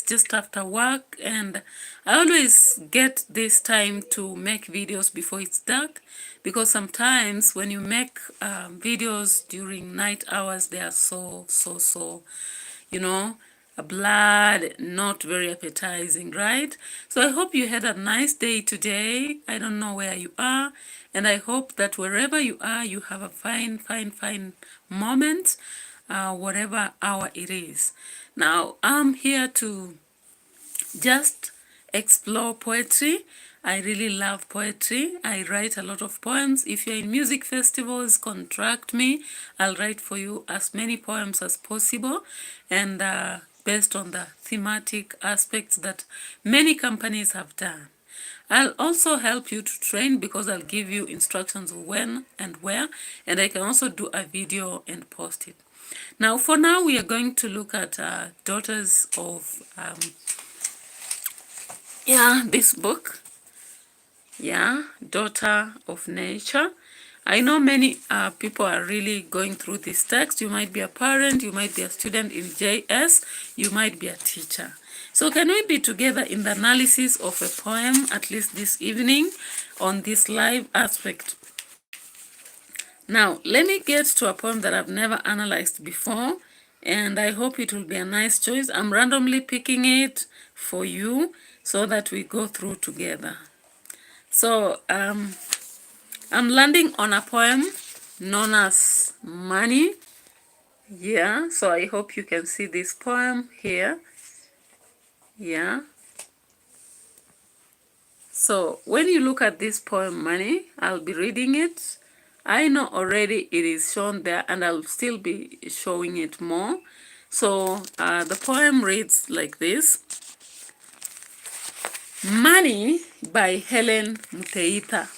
just after work, and I always get this time to make videos before it's dark, because sometimes when you make videos during night hours, they are so, you know, a blood, not very appetizing, right? So I hope you had a nice day today. I don't know where you are, and I hope that wherever you are, you have a fine moment, whatever hour it is. Now, I'm here to just explore poetry. I really love poetry. I write a lot of poems. If you're in music festivals, contract me. I'll write for you as many poems as possible, and based on the thematic aspects that many companies have done. I'll also help you to train, because I'll give you instructions when and where, and I can also do a video and post it. Now, for now, we are going to look at Daughters of this book. Daughter of Nature. I know many people are really going through this text. You might be a parent, you might be a student in JS, you might be a teacher. So can we be together in the analysis of a poem, at least this evening, on this live aspect? Now, let me get to a poem that I've never analyzed before, and I hope it will be a nice choice. I'm randomly picking it for you so that we go through together. So, I'm landing on a poem known as Money. So I hope you can see this poem here. So when you look at this poem, Money, I'll be reading it. I know already it is shown there, and I'll still be showing it more. So the poem reads like this. Money by Helen Muteitha.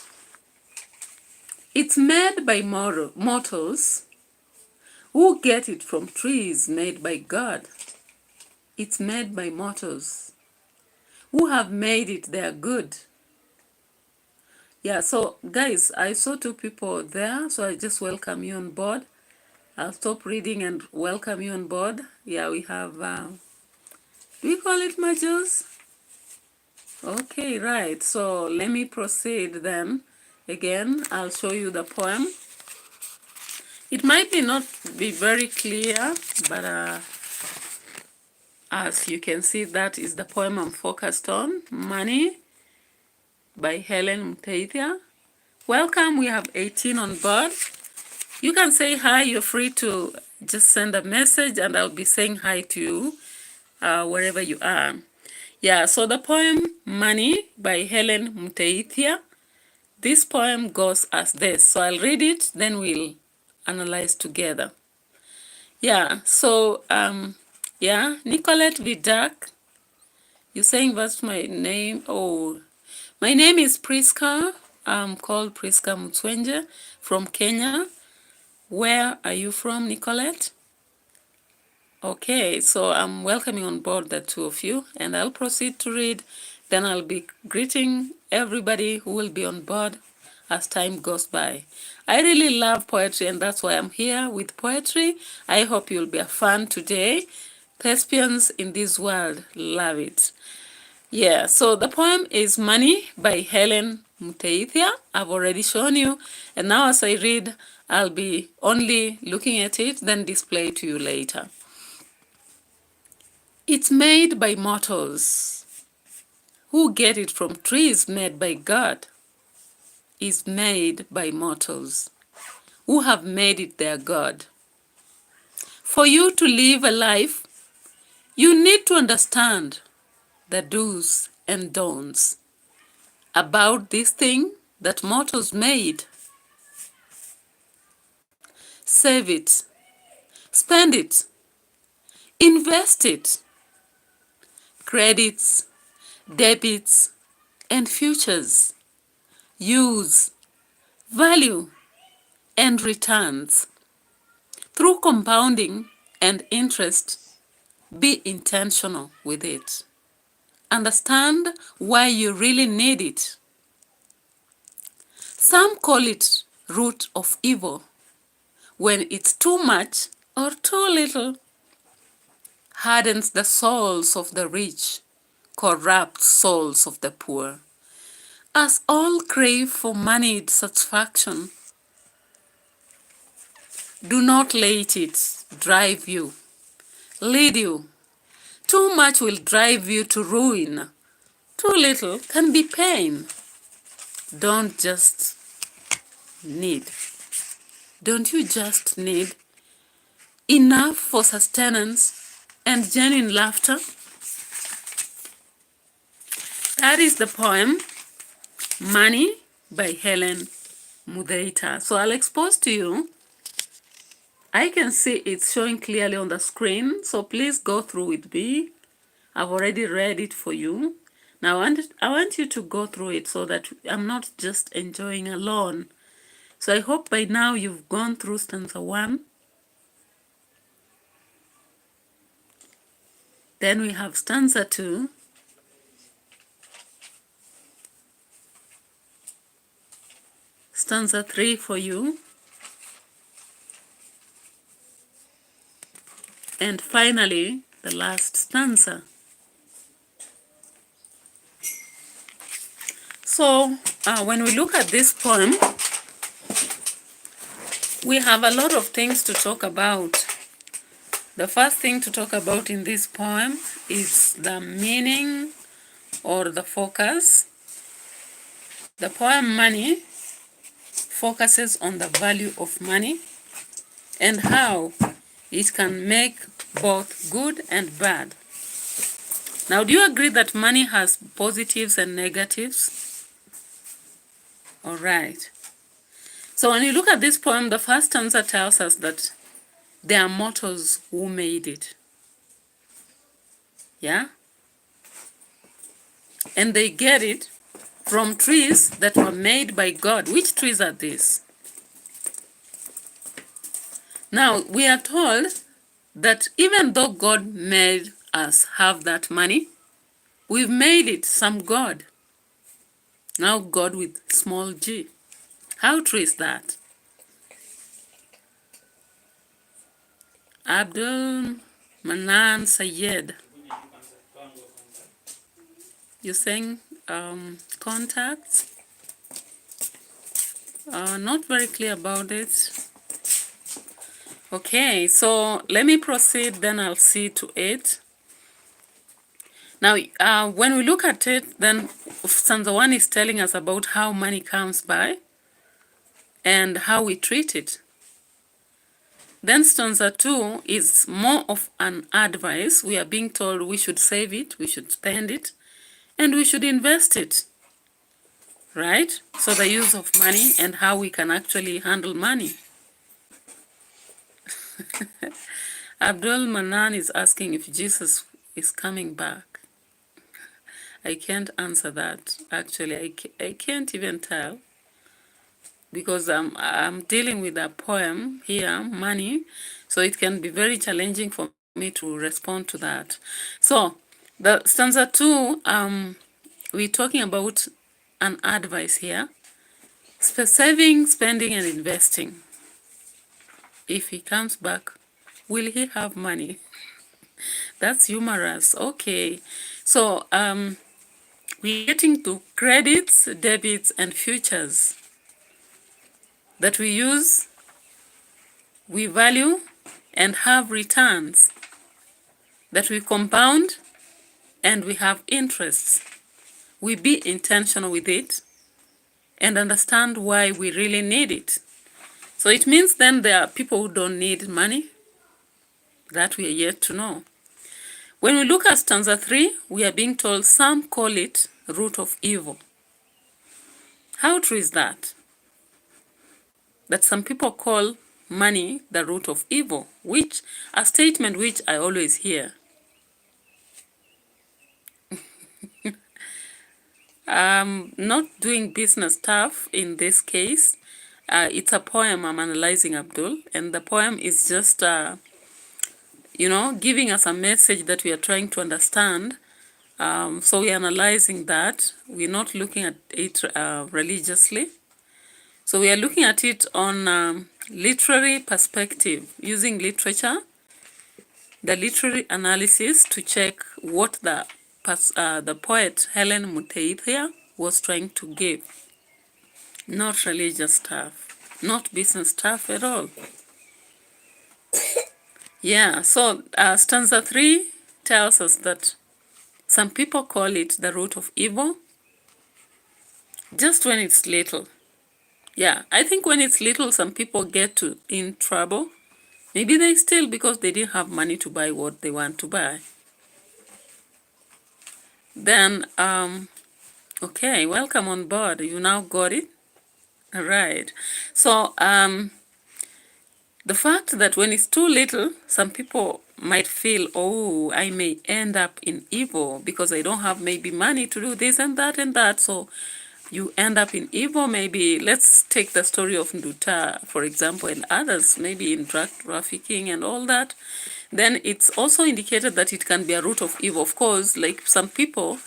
It's made by mortals who get it from trees made by God. It's made by mortals who have made it their good. So guys, I saw two people there, so I just welcome you on board. I'll stop reading and welcome you on board. We have, do we call it Majos? Okay, right. So let me proceed then. Again, I'll show you the poem. It might not be very clear, but as you can see, that is the poem I'm focused on. Money by Helen Muteitha. Welcome, we have 18 on board. You can say hi, you're free to just send a message and I'll be saying hi to you wherever you are. So the poem Money by Helen Muteitha. This poem goes as this. So I'll read it, then we'll analyze together. Nicolette Vidak. You're saying that's my name? Oh, my name is Priska. I'm called Priska Mutwenje from Kenya. Where are you from, Nicolette? Okay, so I'm welcoming on board the two of you, and I'll proceed to read. Then I'll be greeting everybody who will be on board as time goes by. I really love poetry, and that's why I'm here with poetry. I hope you'll be a fan today. Thespians in this world love it. So the poem is Money by Helen Muteitha. I've already shown you, and now as I read, I'll be only looking at it, then display it to you later. It's made by mortals who get it from trees made by God. Is made by mortals who have made it their God. For you to live a life, you need to understand the do's and don'ts about this thing that mortals made. Save it, spend it, invest it. Credits, debits, and futures. Use, value, and returns. Through compounding and interest, be intentional with it. Understand why you really need it. Some call it root of evil when it's too much or too little. hardens the souls of the rich, corrupts souls of the poor. As all crave for moneyed satisfaction, do not let it drive you, lead you. Too much will drive you to ruin. Too little can be pain. Don't just need. Don't you just need enough for sustenance and genuine laughter? That is the poem Money by Helen Mudeita. So I'll expose to you. I can see it's showing clearly on the screen, so please go through with me. I've already read it for you. Now I want you to go through it so that I'm not just enjoying alone. So I hope by now you've gone through stanza 1. Then we have stanza 2. Stanza 3 for you. And finally, the last stanza. So when we look at this poem, we have a lot of things to talk about. The first thing to talk about in this poem is the meaning or the focus. The poem Money focuses on the value of money and how it can make both good and bad. Now, do you agree that money has positives and negatives? All right. So when you look at this poem, the first stanza tells us that there are mortals who made it. Yeah? And they get it from trees that were made by God. Which trees are these? Now, we are told that even though God made us have that money, we've made it some God. Now God with small g. How true is that? Abdul Manan Sayed. You're saying contacts? Not very clear about it. Okay, so let me proceed, then I'll see to it. Now, when we look at it, then stanza 1 is telling us about how money comes by and how we treat it. Then stanza 2 is more of an advice. We are being told we should save it, we should spend it, and we should invest it, right? So the use of money and how we can actually handle money. Abdul Manan is asking if Jesus is coming back. I can't answer that. Actually, I can't even tell, because I'm dealing with a poem here, Money, so it can be very challenging for me to respond to that. So the stanza 2, we're talking about an advice here: saving, spending, and investing. If he comes back, will he have money? That's humorous. Okay, so we're getting to credits, debits, and futures that we use, we value, and have returns, that we compound, and we have interests. We be intentional with it and understand why we really need it. So it means then there are people who don't need money, that we are yet to know. When we look at stanza 3, we are being told some call it root of evil. How true is that? That some people call money the root of evil, which a statement which I always hear. Not doing business stuff in this case. It's a poem I'm analyzing, Abdul, and the poem is just, giving us a message that we are trying to understand. So we're analyzing that. We're not looking at it religiously. So we are looking at it on literary perspective, using literature the literary analysis to check what the poet Helen Muteithia was trying to give. Not religious stuff, not business stuff at all. Yeah, so stanza 3 tells us that some people call it the root of evil just when it's little. Yeah, I think when it's little, some people get in trouble. Maybe they steal because they didn't have money to buy what they want to buy. Then, okay, welcome on board. You now got it? All right. So, the fact that when it's too little, some people might feel, oh, I may end up in evil because I don't have maybe money to do this and that and that. So you end up in evil. Maybe let's take the story of Nduta, for example, and others, maybe in drug trafficking and all that. Then it's also indicated that it can be a root of evil. Of course, like some people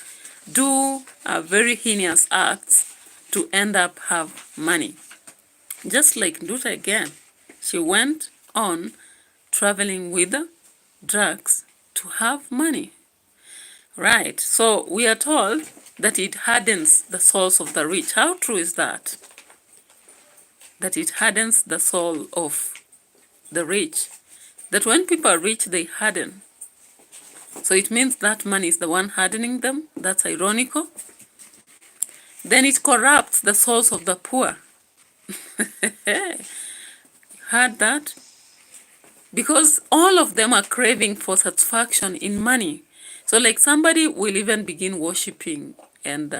do very heinous acts to end up have money. Just like Nduta again. She went on traveling with drugs to have money. Right, so we are told that it hardens the souls of the rich. How true is that? That it hardens the soul of the rich. That when people are rich, they harden. So it means that money is the one hardening them. That's ironical. Then it corrupts the souls of the poor. Heard that? Because all of them are craving for satisfaction in money. So like somebody will even begin worshiping and,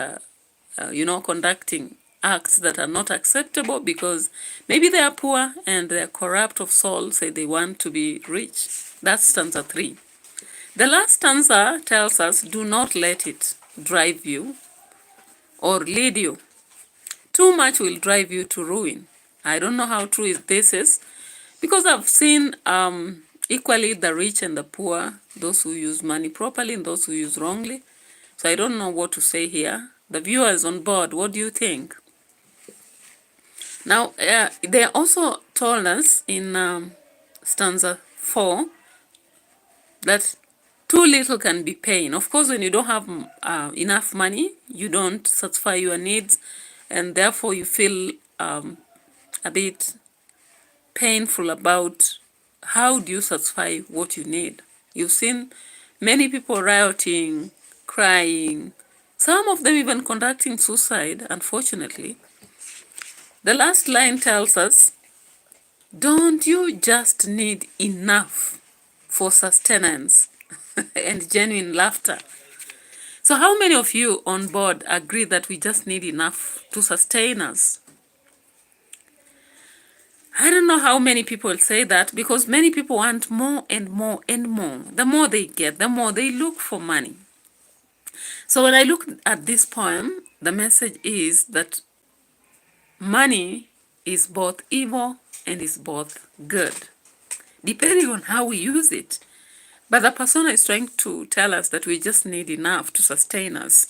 conducting acts that are not acceptable because maybe they are poor and they are corrupt of soul, say they want to be rich. That's stanza 3. The last stanza tells us, do not let it drive you or lead you. Too much will drive you to ruin. I don't know how true this is, because I've seen equally the rich and the poor, those who use money properly and those who use wrongly. So I don't know what to say here. The viewers on board, what do you think? Now, they also told us in stanza 4 that too little can be pain. Of course, when you don't have enough money, you don't satisfy your needs, and therefore you feel a bit painful about how do you satisfy what you need. You've seen many people rioting, crying, some of them even conducting suicide, unfortunately. The last line tells us, don't you just need enough for sustenance and genuine laughter? So how many of you on board agree that we just need enough to sustain us? I don't know how many people say that, because many people want more and more and more. The more they get, the more they look for money. So when I look at this poem, the message is that money is both evil and is both good, depending on how we use it. But the persona is trying to tell us that we just need enough to sustain us.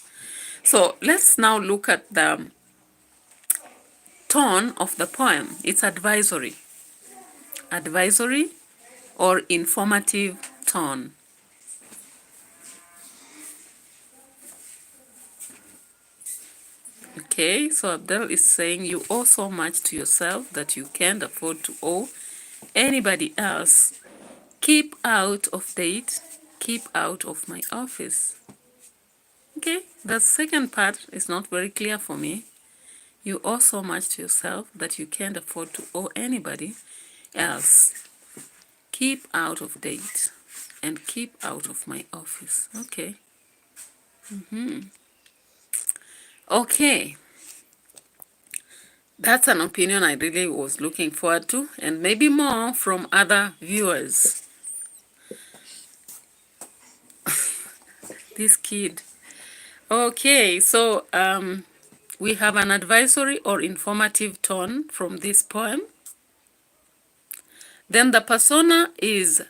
So let's now look at the tone of the poem. It's advisory or informative tone. Okay, so Abdel is saying, you owe so much to yourself that you can't afford to owe anybody else. Keep out of date, keep out of my office. Okay, the second part is not very clear for me. You owe so much to yourself that you can't afford to owe anybody else. Keep out of date and keep out of my office. Okay. Okay. That's an opinion I really was looking forward to, and maybe more from other viewers. This kid. Okay, so we have an advisory or informative tone from this poem. Then the persona is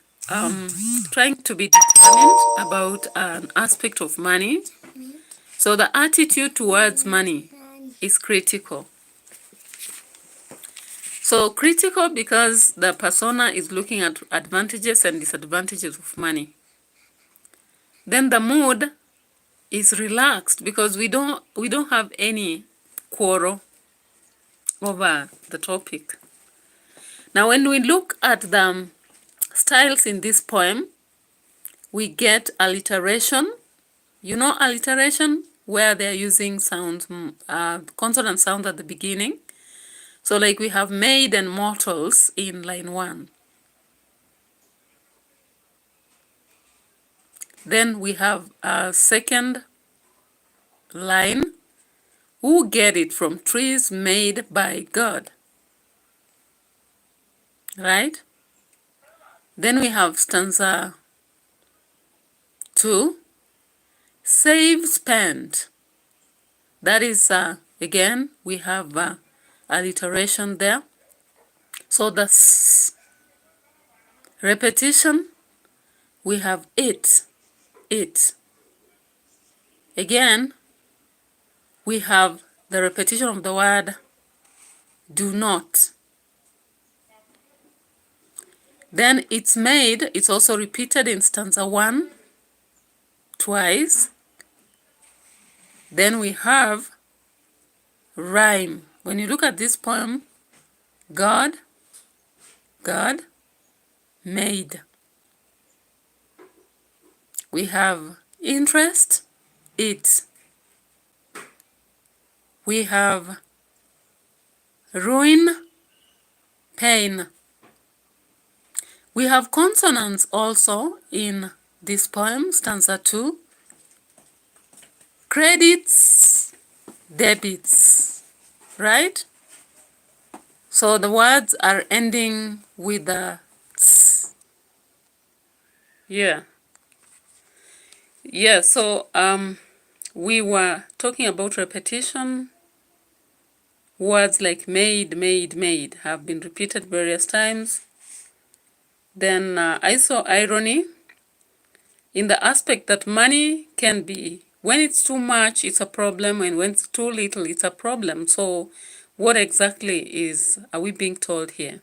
trying to be determined about an aspect of money. So the attitude towards money is critical. So critical because the persona is looking at advantages and disadvantages of money. Then the mood is relaxed because we don't have any quarrel over the topic. Now when we look at the styles in this poem, we get alliteration. You know alliteration, where they're using sounds, consonant sound at the beginning. So like we have made and mortals in line 1. Then we have a second line, who get it from trees made by God, right? Then we have stanza 2, save, spend. That is, again, we have alliteration there. So the repetition, we have it. Again, we have the repetition of the word do not. Then it's made, it's also repeated in stanza 1 twice. Then we have rhyme. When you look at this poem, God made. We have interest, it. We have ruin, pain. We have consonants also in this poem, stanza 2. Credits, debits, right? So the words are ending with the ts. Yeah, so we were talking about repetition. Words like made have been repeated various times. Then I saw irony in the aspect that money can be, when it's too much, it's a problem, and when it's too little, it's a problem. So what exactly are we being told here?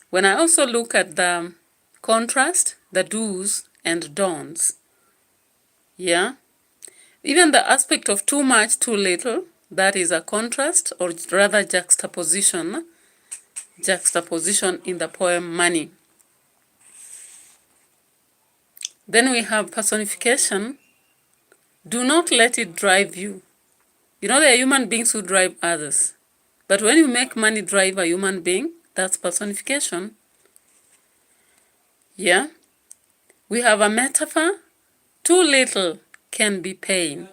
When I also look at the contrast, the do's and don'ts, yeah, even the aspect of too much, too little, that is a contrast, or rather juxtaposition in the poem Money. Then we have personification. Do not let it drive you. You know, there are human beings who drive others. But when you make money drive a human being, that's personification. Yeah. We have a metaphor. Too little can be pain.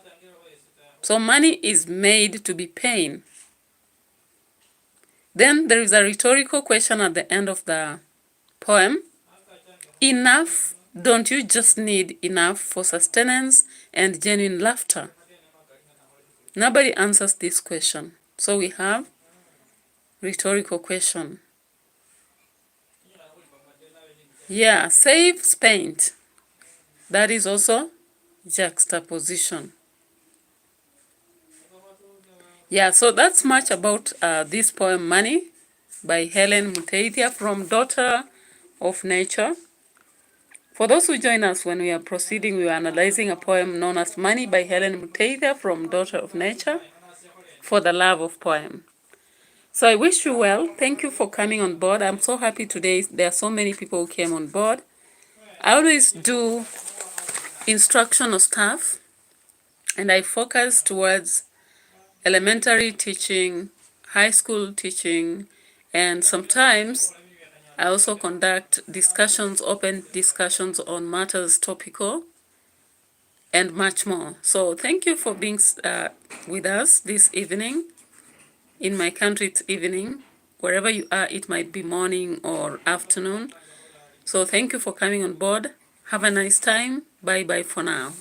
So money is made to be pain. Then there is a rhetorical question at the end of the poem. Enough, don't you just need enough for sustenance and genuine laughter? Nobody answers this question. So we have rhetorical question. Yeah, save, spend. That is also juxtaposition. Yeah, so that's much about this poem Money by Helen Muteithia from Daughter of Nature. For those who join us when we are proceeding, we are analyzing a poem known as Money by Helen Muteithia from Daughter of Nature, for the love of poem. So I wish you well. Thank you for coming on board. I'm so happy today. There are so many people who came on board. I always do instructional stuff, and I focus towards elementary teaching, high school teaching, and sometimes I also conduct discussions, open discussions on matters topical, and much more. So thank you for being with us this evening. In my country, it's evening. Wherever you are, it might be morning or afternoon. So thank you for coming on board. Have a nice time. Bye-bye for now.